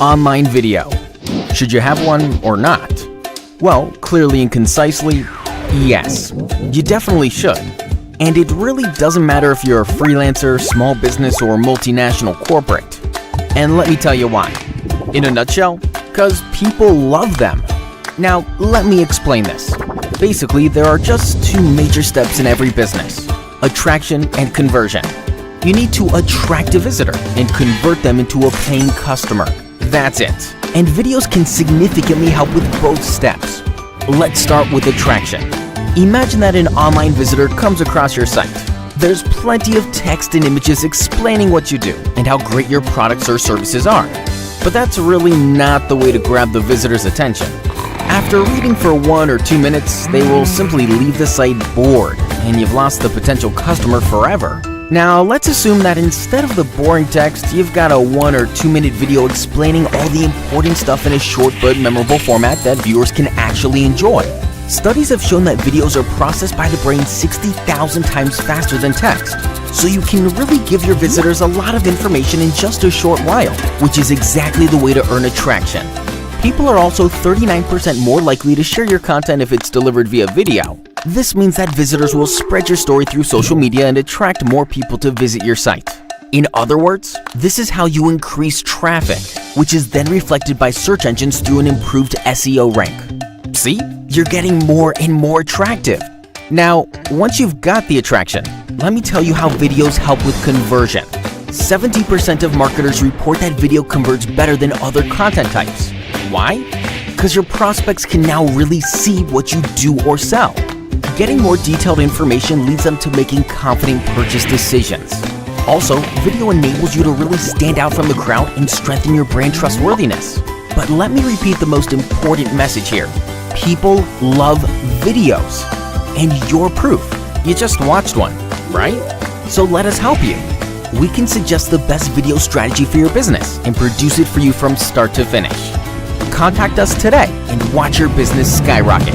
online video. Should you have one or not? Well, clearly and concisely, yes, you definitely should. And it really doesn't matter if you're a freelancer, small business, or multinational corporate. And let me tell you why. In a nutshell, because people love them. Now, let me explain this. Basically, there are just two major steps in every business: attraction and conversion. You need to attract a visitor and convert them into a paying customer. That's it. And videos can significantly help with both steps. Let's start with attraction. Imagine that an online visitor comes across your site. There's plenty of text and images explaining what you do and how great your products or services are. But that's really not the way to grab the visitor's attention. After reading for 1 or 2 minutes, they will simply leave the site bored, and you've lost the potential customer forever. Now, let's assume that instead of the boring text, you've got a 1 or 2 minute video explaining all the important stuff in a short but memorable format that viewers can actually enjoy. Studies have shown that videos are processed by the brain 60,000 times faster than text, so you can really give your visitors a lot of information in just a short while, which is exactly the way to earn attraction. People are also 39% more likely to share your content if it's delivered via video. This means that visitors will spread your story through social media and attract more people to visit your site. In other words, this is how you increase traffic, which is then reflected by search engines through an improved SEO rank. See? You're getting more and more attractive. Now, once you've got the attraction, let me tell you how videos help with conversion. 70% of marketers report that video converts better than other content types. Why? Because your prospects can now really see what you do or sell. Getting more detailed information leads them to making confident purchase decisions. Also, video enables you to really stand out from the crowd and strengthen your brand trustworthiness. But let me repeat the most important message here. People love videos. And you're proof. You just watched one, right? So let us help you. We can suggest the best video strategy for your business and produce it for you from start to finish. Contact us today and watch your business skyrocket.